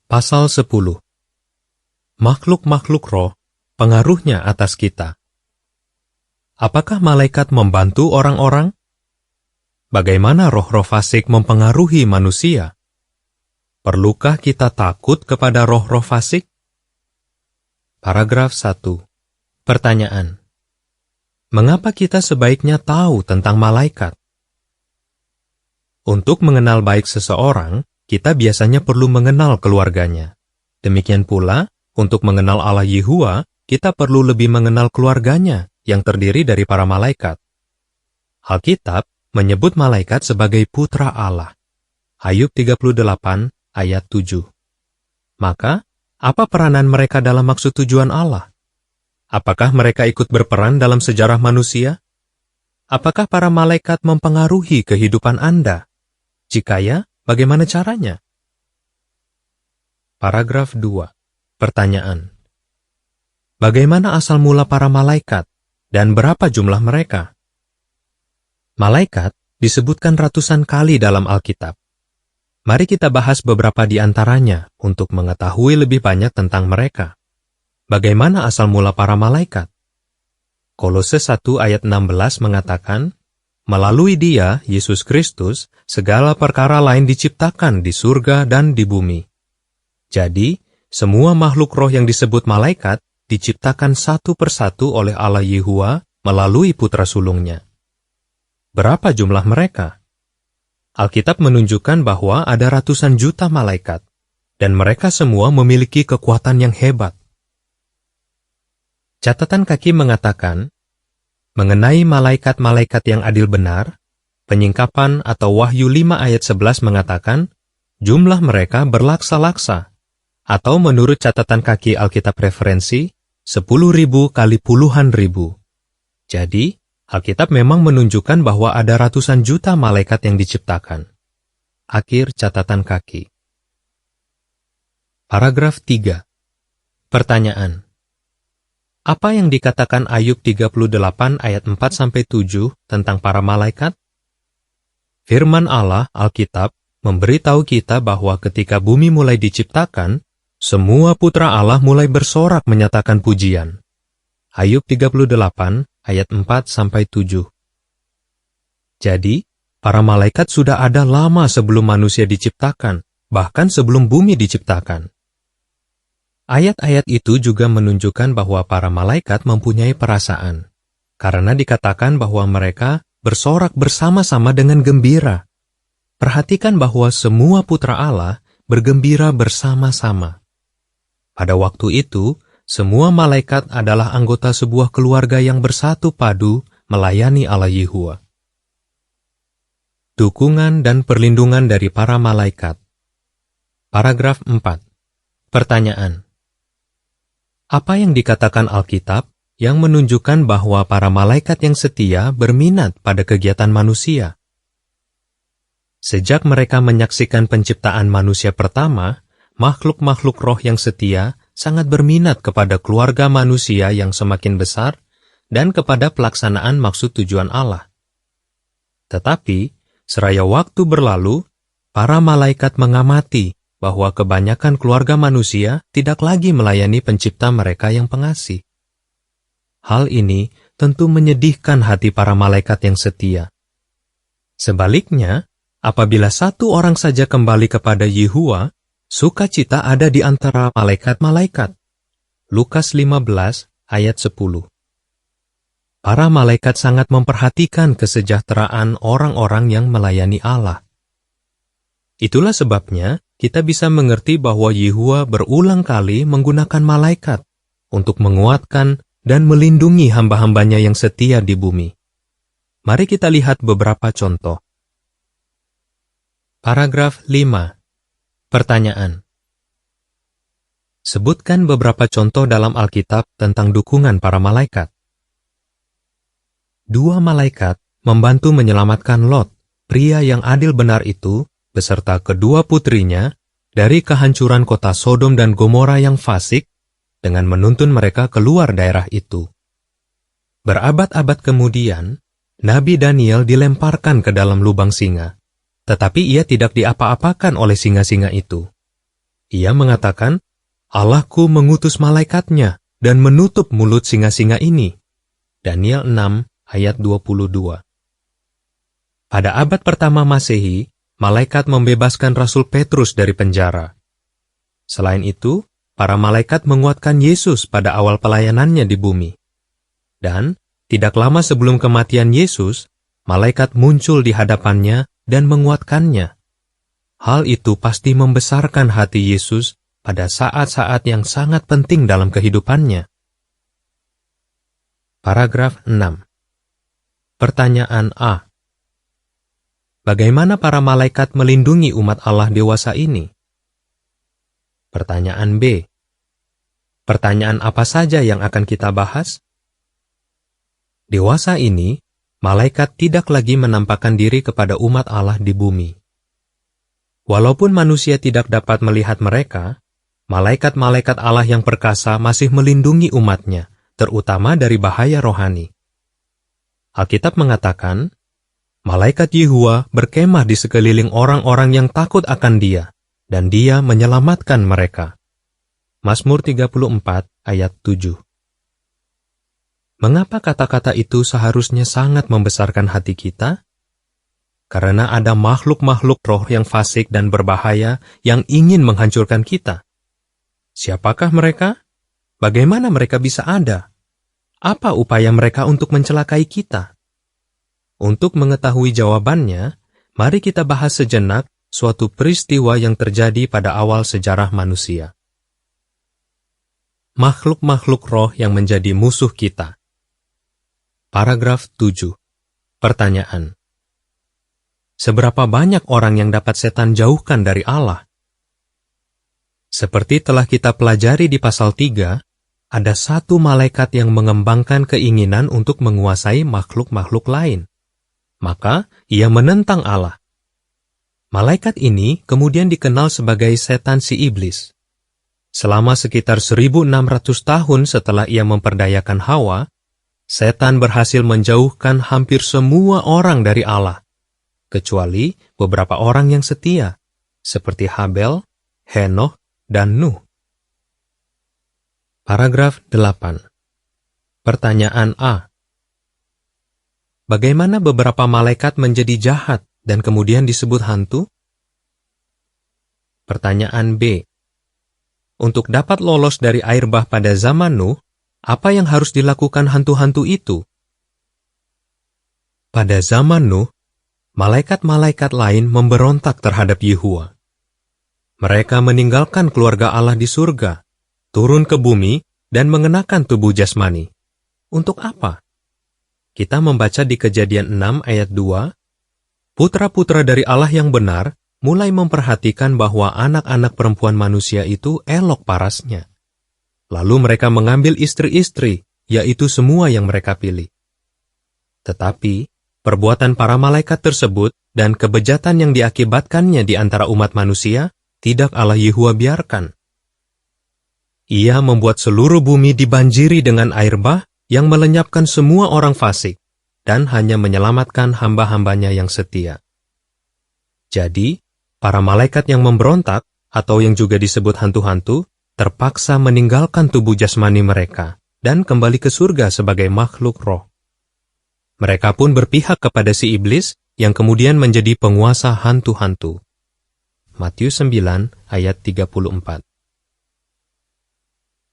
Pasal 10. Makhluk-makhluk roh, pengaruhnya atas kita. Apakah malaikat membantu orang-orang? Bagaimana roh-roh fasik mempengaruhi manusia? Perlukah kita takut kepada roh-roh fasik? Paragraf 1. Pertanyaan. Mengapa kita sebaiknya tahu tentang malaikat? Untuk mengenal baik seseorang, kita biasanya perlu mengenal keluarganya. Demikian pula, untuk mengenal Allah Yehuwa, kita perlu lebih mengenal keluarganya yang terdiri dari para malaikat. Alkitab menyebut malaikat sebagai putra Allah. Ayub 38 ayat 7. Maka, apa peranan mereka dalam maksud tujuan Allah? Apakah mereka ikut berperan dalam sejarah manusia? Apakah para malaikat mempengaruhi kehidupan Anda? Jika ya, bagaimana caranya? Paragraf 2. Pertanyaan. Bagaimana asal mula para malaikat dan berapa jumlah mereka? Malaikat disebutkan ratusan kali dalam Alkitab. Mari kita bahas beberapa di antaranya untuk mengetahui lebih banyak tentang mereka. Bagaimana asal mula para malaikat? Kolose 1 ayat 16 mengatakan, melalui Dia, Yesus Kristus, segala perkara lain diciptakan di surga dan di bumi. Jadi, semua makhluk roh yang disebut malaikat diciptakan satu persatu oleh Allah Yehuwa melalui putra sulungnya. Berapa jumlah mereka? Alkitab menunjukkan bahwa ada ratusan juta malaikat, dan mereka semua memiliki kekuatan yang hebat. Catatan kaki mengatakan, mengenai malaikat-malaikat yang adil benar, penyingkapan atau Wahyu 5 ayat 11 mengatakan, jumlah mereka berlaksa-laksa, atau menurut catatan kaki Alkitab referensi, 10.000 kali puluhan ribu. Jadi, Alkitab memang menunjukkan bahwa ada ratusan juta malaikat yang diciptakan. Akhir catatan kaki. Paragraf 3. Pertanyaan. Apa yang dikatakan Ayub 38 ayat 4-7 tentang para malaikat? Firman Allah, Alkitab, memberitahu kita bahwa ketika bumi mulai diciptakan, semua putra Allah mulai bersorak menyatakan pujian. Ayub 38 ayat 4-7. Jadi, para malaikat sudah ada lama sebelum manusia diciptakan, bahkan sebelum bumi diciptakan. Ayat-ayat itu juga menunjukkan bahwa para malaikat mempunyai perasaan, karena dikatakan bahwa mereka bersorak bersama-sama dengan gembira. Perhatikan bahwa semua putra Allah bergembira bersama-sama. Pada waktu itu, semua malaikat adalah anggota sebuah keluarga yang bersatu padu melayani Allah Yehuwa. Dukungan dan perlindungan dari para malaikat. Paragraf 4. Pertanyaan. Apa yang dikatakan Alkitab yang menunjukkan bahwa para malaikat yang setia berminat pada kegiatan manusia? Sejak mereka menyaksikan penciptaan manusia pertama, makhluk-makhluk roh yang setia sangat berminat kepada keluarga manusia yang semakin besar dan kepada pelaksanaan maksud tujuan Allah. Tetapi, seraya waktu berlalu, para malaikat mengamati bahwa kebanyakan keluarga manusia tidak lagi melayani pencipta mereka yang pengasih. Hal ini tentu menyedihkan hati para malaikat yang setia. Sebaliknya, apabila satu orang saja kembali kepada Yehuwa, sukacita ada di antara malaikat-malaikat. Lukas 15 ayat 10. Para malaikat sangat memperhatikan kesejahteraan orang-orang yang melayani Allah. Itulah sebabnya kita bisa mengerti bahwa Yehuwa berulang kali menggunakan malaikat untuk menguatkan dan melindungi hamba-hambanya yang setia di bumi. Mari kita lihat beberapa contoh. Paragraf 5. Pertanyaan. Sebutkan beberapa contoh dalam Alkitab tentang dukungan para malaikat. 2 malaikat membantu menyelamatkan Lot, pria yang adil benar itu, beserta kedua putrinya dari kehancuran kota Sodom dan Gomora yang fasik dengan menuntun mereka keluar daerah itu. Berabad-abad kemudian, Nabi Daniel dilemparkan ke dalam lubang singa, tetapi ia tidak diapa-apakan oleh singa-singa itu. Ia mengatakan, "Allahku mengutus malaikatnya dan menutup mulut singa-singa ini." Daniel 6 ayat 22. Pada abad pertama Masehi, malaikat membebaskan Rasul Petrus dari penjara. Selain itu, para malaikat menguatkan Yesus pada awal pelayanannya di bumi. Dan, tidak lama sebelum kematian Yesus, malaikat muncul di hadapannya dan menguatkannya. Hal itu pasti membesarkan hati Yesus pada saat-saat yang sangat penting dalam kehidupannya. Paragraf 6. Pertanyaan A. Bagaimana para malaikat melindungi umat Allah dewasa ini? Pertanyaan B. Pertanyaan apa saja yang akan kita bahas? Dewasa ini, malaikat tidak lagi menampakkan diri kepada umat Allah di bumi. Walaupun manusia tidak dapat melihat mereka, malaikat-malaikat Allah yang perkasa masih melindungi umatnya, terutama dari bahaya rohani. Alkitab mengatakan, malaikat Yehuwa berkemah di sekeliling orang-orang yang takut akan Dia, dan Dia menyelamatkan mereka. Mazmur 34 ayat 7. Mengapa kata-kata itu seharusnya sangat membesarkan hati kita? Karena ada makhluk-makhluk roh yang fasik dan berbahaya yang ingin menghancurkan kita. Siapakah mereka? Bagaimana mereka bisa ada? Apa upaya mereka untuk mencelakai kita? Untuk mengetahui jawabannya, mari kita bahas sejenak suatu peristiwa yang terjadi pada awal sejarah manusia. Makhluk-makhluk roh yang menjadi musuh kita. Paragraf 7. Pertanyaan. Seberapa banyak orang yang dapat setan jauhkan dari Allah? Seperti telah kita pelajari di pasal 3, ada satu malaikat yang mengembangkan keinginan untuk menguasai makhluk-makhluk lain. Maka, ia menentang Allah. Malaikat ini kemudian dikenal sebagai setan si iblis. Selama sekitar 1600 tahun setelah ia memperdayakan Hawa, setan berhasil menjauhkan hampir semua orang dari Allah, kecuali beberapa orang yang setia, seperti Habel, Henoch, dan Nuh. Paragraf 8. Pertanyaan A. Bagaimana beberapa malaikat menjadi jahat dan kemudian disebut hantu? Pertanyaan B. Untuk dapat lolos dari air bah pada zaman Nuh, apa yang harus dilakukan hantu-hantu itu? Pada zaman Nuh, malaikat-malaikat lain memberontak terhadap Yehuwa. Mereka meninggalkan keluarga Allah di surga, turun ke bumi, dan mengenakan tubuh jasmani. Untuk apa? Kita membaca di Kejadian 6 ayat 2, putra-putra dari Allah yang benar mulai memperhatikan bahwa anak-anak perempuan manusia itu elok parasnya. Lalu mereka mengambil istri-istri, yaitu semua yang mereka pilih. Tetapi, perbuatan para malaikat tersebut dan kebejatan yang diakibatkannya di antara umat manusia tidak Allah Yehuwa biarkan. Ia membuat seluruh bumi dibanjiri dengan air bah yang melenyapkan semua orang fasik dan hanya menyelamatkan hamba-hambanya yang setia. Jadi, para malaikat yang memberontak atau yang juga disebut hantu-hantu terpaksa meninggalkan tubuh jasmani mereka dan kembali ke surga sebagai makhluk roh. Mereka pun berpihak kepada si iblis yang kemudian menjadi penguasa hantu-hantu. Matius 9 ayat 34.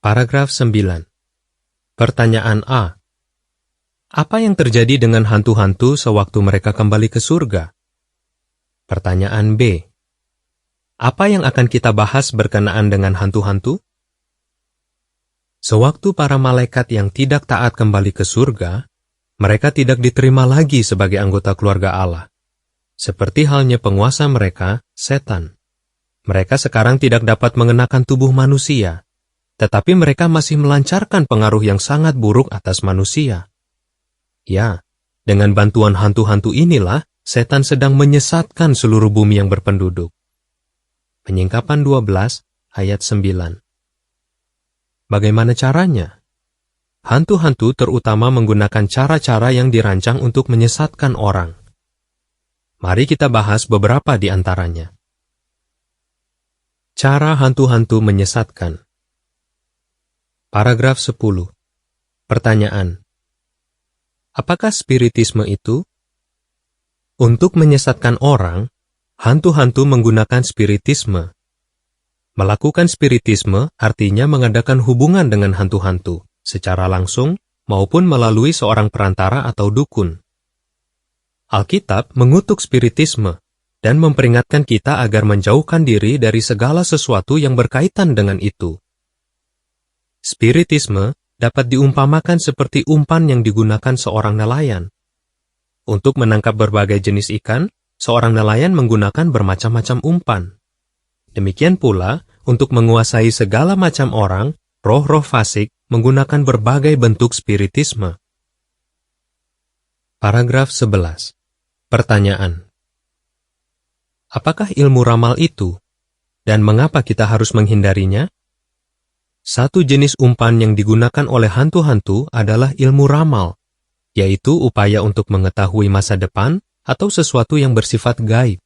Paragraf 9. Pertanyaan A. Apa yang terjadi dengan hantu-hantu sewaktu mereka kembali ke surga? Pertanyaan B. Apa yang akan kita bahas berkenaan dengan hantu-hantu? Sewaktu para malaikat yang tidak taat kembali ke surga, mereka tidak diterima lagi sebagai anggota keluarga Allah. Seperti halnya penguasa mereka, setan. Mereka sekarang tidak dapat mengenakan tubuh manusia, tetapi mereka masih melancarkan pengaruh yang sangat buruk atas manusia. Ya, dengan bantuan hantu-hantu inilah, setan sedang menyesatkan seluruh bumi yang berpenduduk. Penyingkapan 12 ayat 9. Bagaimana caranya? Hantu-hantu terutama menggunakan cara-cara yang dirancang untuk menyesatkan orang. Mari kita bahas beberapa di antaranya. Cara hantu-hantu menyesatkan. Paragraf 10. Pertanyaan. Apakah spiritisme itu? Untuk menyesatkan orang, hantu-hantu menggunakan spiritisme. Melakukan spiritisme artinya mengadakan hubungan dengan hantu-hantu, secara langsung maupun melalui seorang perantara atau dukun. Alkitab mengutuk spiritisme dan memperingatkan kita agar menjauhkan diri dari segala sesuatu yang berkaitan dengan itu. Spiritisme dapat diumpamakan seperti umpan yang digunakan seorang nelayan. Untuk menangkap berbagai jenis ikan, seorang nelayan menggunakan bermacam-macam umpan. Demikian pula, untuk menguasai segala macam orang, roh-roh fasik menggunakan berbagai bentuk spiritisme. Paragraf 11. Pertanyaan. Apakah ilmu ramal itu? Dan mengapa kita harus menghindarinya? Satu jenis umpan yang digunakan oleh hantu-hantu adalah ilmu ramal, yaitu upaya untuk mengetahui masa depan atau sesuatu yang bersifat gaib.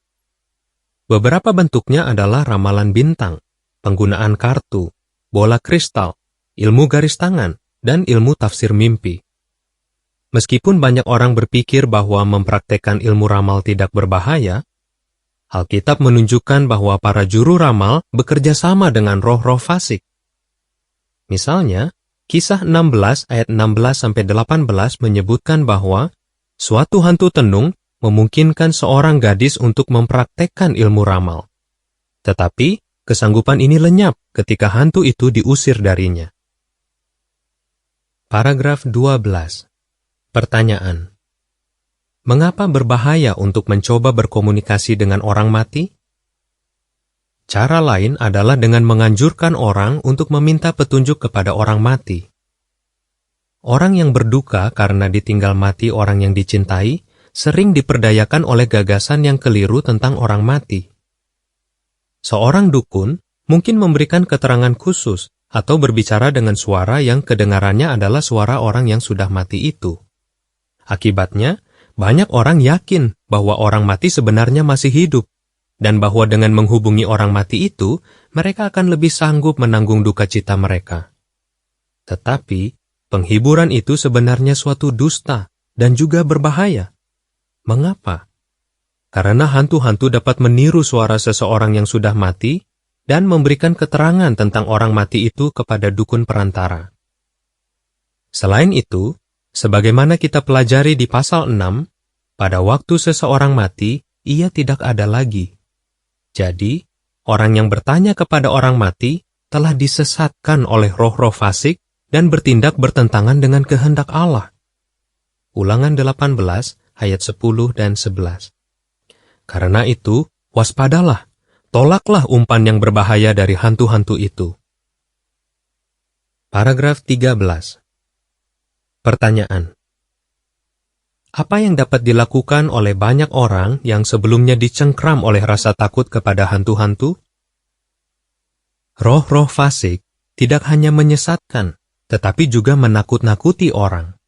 Beberapa bentuknya adalah ramalan bintang, penggunaan kartu, bola kristal, ilmu garis tangan, dan ilmu tafsir mimpi. Meskipun banyak orang berpikir bahwa mempraktekkan ilmu ramal tidak berbahaya, Alkitab menunjukkan bahwa para juru ramal bekerja sama dengan roh-roh fasik. Misalnya, Kisah 16 ayat 16-18 menyebutkan bahwa suatu hantu tenung memungkinkan seorang gadis untuk mempraktekkan ilmu ramal. Tetapi, kesanggupan ini lenyap ketika hantu itu diusir darinya. Paragraf 12. Pertanyaan. Mengapa berbahaya untuk mencoba berkomunikasi dengan orang mati? Cara lain adalah dengan menganjurkan orang untuk meminta petunjuk kepada orang mati. Orang yang berduka karena ditinggal mati orang yang dicintai sering diperdayakan oleh gagasan yang keliru tentang orang mati. Seorang dukun mungkin memberikan keterangan khusus atau berbicara dengan suara yang kedengarannya adalah suara orang yang sudah mati itu. Akibatnya, banyak orang yakin bahwa orang mati sebenarnya masih hidup, dan bahwa dengan menghubungi orang mati itu, mereka akan lebih sanggup menanggung duka cita mereka. Tetapi, penghiburan itu sebenarnya suatu dusta dan juga berbahaya. Mengapa? Karena hantu-hantu dapat meniru suara seseorang yang sudah mati dan memberikan keterangan tentang orang mati itu kepada dukun perantara. Selain itu, sebagaimana kita pelajari di pasal 6, pada waktu seseorang mati, ia tidak ada lagi. Jadi, orang yang bertanya kepada orang mati telah disesatkan oleh roh-roh fasik dan bertindak bertentangan dengan kehendak Allah. Ulangan 18 ayat 10 dan 11. Karena itu, waspadalah, tolaklah umpan yang berbahaya dari hantu-hantu itu. Paragraf 13. Pertanyaan. Apa yang dapat dilakukan oleh banyak orang yang sebelumnya dicengkram oleh rasa takut kepada hantu-hantu? Roh-roh fasik tidak hanya menyesatkan, tetapi juga menakut-nakuti orang.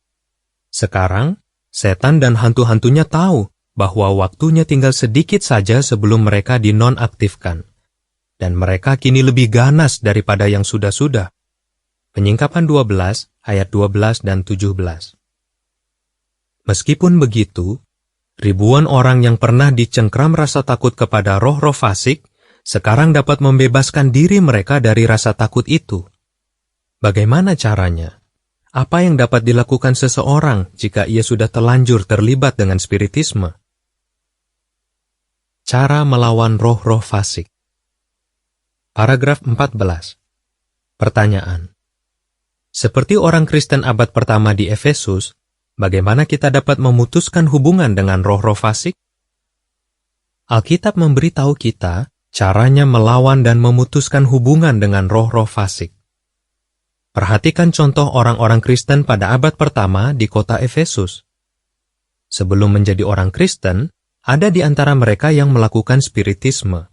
Sekarang, setan dan hantu-hantunya tahu bahwa waktunya tinggal sedikit saja sebelum mereka dinonaktifkan. Dan mereka kini lebih ganas daripada yang sudah-sudah. Penyingkapan 12, ayat 12 dan 17. Meskipun begitu, ribuan orang yang pernah dicengkram rasa takut kepada roh-roh fasik, sekarang dapat membebaskan diri mereka dari rasa takut itu. Bagaimana caranya? Apa yang dapat dilakukan seseorang jika ia sudah terlanjur terlibat dengan spiritisme? Cara melawan roh-roh fasik. Paragraf 14. Pertanyaan. Seperti orang Kristen abad pertama di Efesus, bagaimana kita dapat memutuskan hubungan dengan roh-roh fasik? Alkitab memberitahu kita caranya melawan dan memutuskan hubungan dengan roh-roh fasik. Perhatikan contoh orang-orang Kristen pada abad pertama di kota Efesus. Sebelum menjadi orang Kristen, ada di antara mereka yang melakukan spiritisme.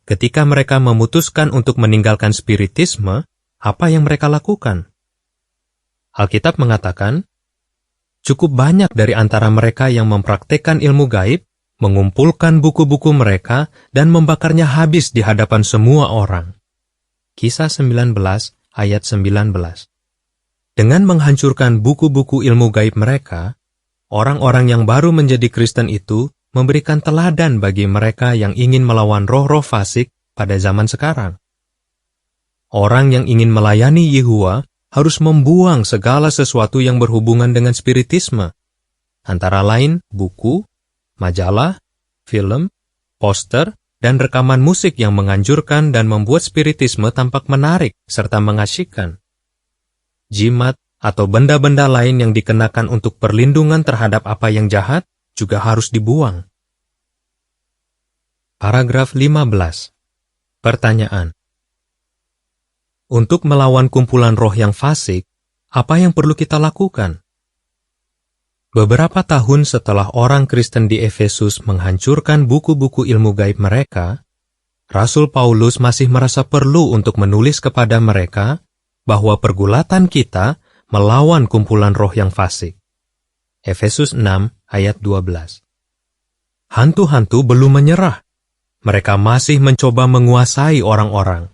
Ketika mereka memutuskan untuk meninggalkan spiritisme, apa yang mereka lakukan? Alkitab mengatakan, cukup banyak dari antara mereka yang mempraktekkan ilmu gaib mengumpulkan buku-buku mereka dan membakarnya habis di hadapan semua orang. Kisah 19 ayat 19. Dengan menghancurkan buku-buku ilmu gaib mereka, orang-orang yang baru menjadi Kristen itu memberikan teladan bagi mereka yang ingin melawan roh-roh fasik pada zaman sekarang. Orang yang ingin melayani Yehuwa harus membuang segala sesuatu yang berhubungan dengan spiritisme, antara lain buku, majalah, film, poster, dan rekaman musik yang menganjurkan dan membuat spiritisme tampak menarik serta mengasyikkan. Jimat atau benda-benda lain yang dikenakan untuk perlindungan terhadap apa yang jahat juga harus dibuang. Paragraf 15. Pertanyaan. Untuk melawan kumpulan roh yang fasik, apa yang perlu kita lakukan? Beberapa tahun setelah orang Kristen di Efesus menghancurkan buku-buku ilmu gaib mereka, Rasul Paulus masih merasa perlu untuk menulis kepada mereka bahwa pergulatan kita melawan kumpulan roh yang fasik. Efesus 6 ayat 12. Hantu-hantu belum menyerah. Mereka masih mencoba menguasai orang-orang.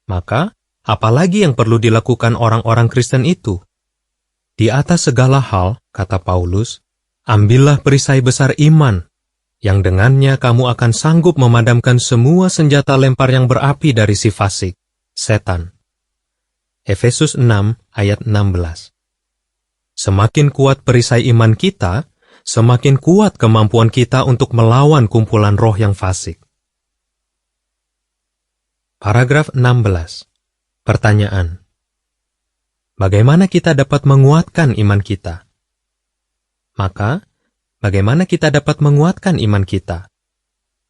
Maka, apalagi yang perlu dilakukan orang-orang Kristen itu? Di atas segala hal, kata Paulus, ambillah perisai besar iman, yang dengannya kamu akan sanggup memadamkan semua senjata lempar yang berapi dari si fasik, setan. Efesus 6 ayat 16. Semakin kuat perisai iman kita, semakin kuat kemampuan kita untuk melawan kumpulan roh yang fasik. Paragraf 16. Pertanyaan. Bagaimana kita dapat menguatkan iman kita? Maka, bagaimana kita dapat menguatkan iman kita?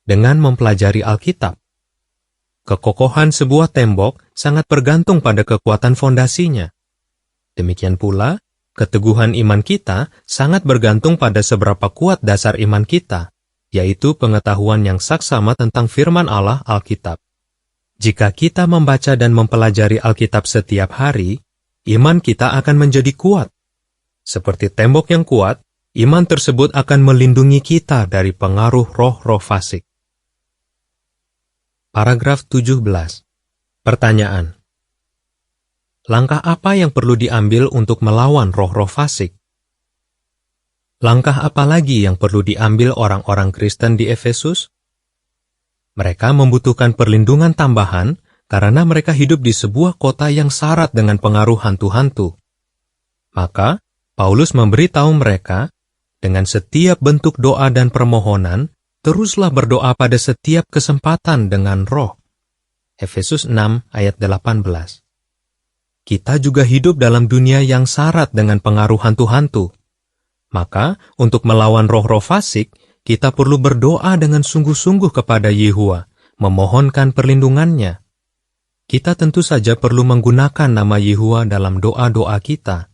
Dengan mempelajari Alkitab. Kekokohan sebuah tembok sangat bergantung pada kekuatan fondasinya. Demikian pula, keteguhan iman kita sangat bergantung pada seberapa kuat dasar iman kita, yaitu pengetahuan yang saksama tentang firman Allah Alkitab. Jika kita membaca dan mempelajari Alkitab setiap hari, iman kita akan menjadi kuat. Seperti tembok yang kuat, iman tersebut akan melindungi kita dari pengaruh roh-roh fasik. Paragraf 17. Pertanyaan. Langkah apa yang perlu diambil untuk melawan roh-roh fasik? Langkah apa lagi yang perlu diambil orang-orang Kristen di Efesus? Mereka membutuhkan perlindungan tambahan karena mereka hidup di sebuah kota yang syarat dengan pengaruh hantu-hantu. Maka, Paulus memberitahu mereka, dengan setiap bentuk doa dan permohonan, teruslah berdoa pada setiap kesempatan dengan roh. Efesus 6 ayat 18. Kita juga hidup dalam dunia yang syarat dengan pengaruh hantu-hantu. Maka, untuk melawan roh-roh fasik, kita perlu berdoa dengan sungguh-sungguh kepada Yehuwa, memohonkan perlindungannya. Kita tentu saja perlu menggunakan nama Yehuwa dalam doa-doa kita.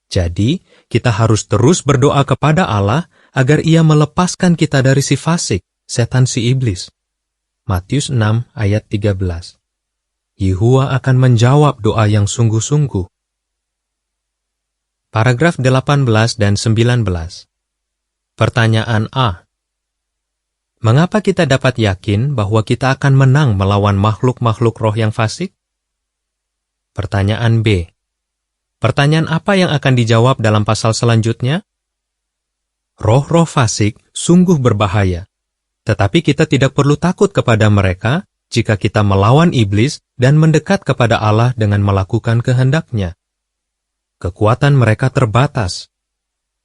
Jadi, kita harus terus berdoa kepada Allah agar Ia melepaskan kita dari si fasik, setan si iblis. Matius 6 ayat 13. Yehuwa akan menjawab doa yang sungguh-sungguh. Paragraf 18 dan 19. Pertanyaan A. Mengapa kita dapat yakin bahwa kita akan menang melawan makhluk-makhluk roh yang fasik? Pertanyaan B. Pertanyaan apa yang akan dijawab dalam pasal selanjutnya? Roh-roh fasik sungguh berbahaya, tetapi kita tidak perlu takut kepada mereka jika kita melawan iblis dan mendekat kepada Allah dengan melakukan kehendak-Nya. Kekuatan mereka terbatas.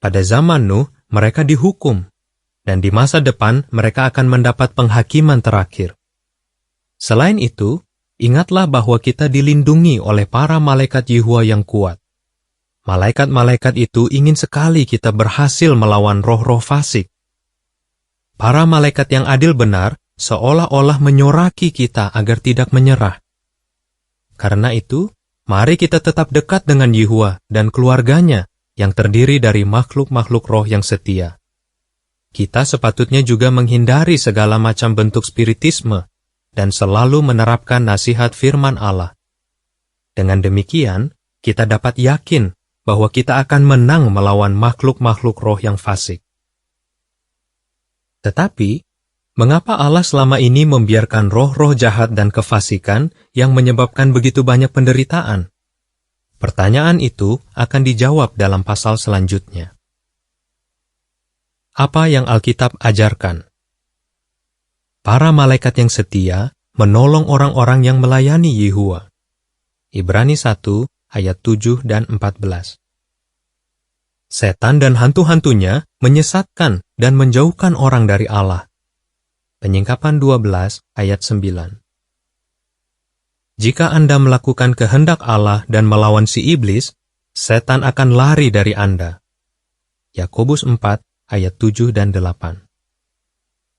Pada zaman Nuh, mereka dihukum, dan di masa depan mereka akan mendapat penghakiman terakhir. Selain itu, ingatlah bahwa kita dilindungi oleh para malaikat Yehuwa yang kuat. Malaikat-malaikat itu ingin sekali kita berhasil melawan roh-roh fasik. Para malaikat yang adil benar seolah-olah menyoraki kita agar tidak menyerah. Karena itu, mari kita tetap dekat dengan Yehuwa dan keluarganya yang terdiri dari makhluk-makhluk roh yang setia. Kita sepatutnya juga menghindari segala macam bentuk spiritisme dan selalu menerapkan nasihat firman Allah. Dengan demikian, kita dapat yakin bahwa kita akan menang melawan makhluk-makhluk roh yang fasik. Tetapi, mengapa Allah selama ini membiarkan roh-roh jahat dan kefasikan yang menyebabkan begitu banyak penderitaan? Pertanyaan itu akan dijawab dalam pasal selanjutnya. Apa yang Alkitab ajarkan? Para malaikat yang setia menolong orang-orang yang melayani Yehua. Ibrani 1 ayat 7 dan 14. Setan dan hantu-hantunya menyesatkan dan menjauhkan orang dari Allah. Penyingkapan 12 ayat 9. Jika Anda melakukan kehendak Allah dan melawan si iblis, setan akan lari dari Anda. Yakobus 4 ayat 7 dan 8.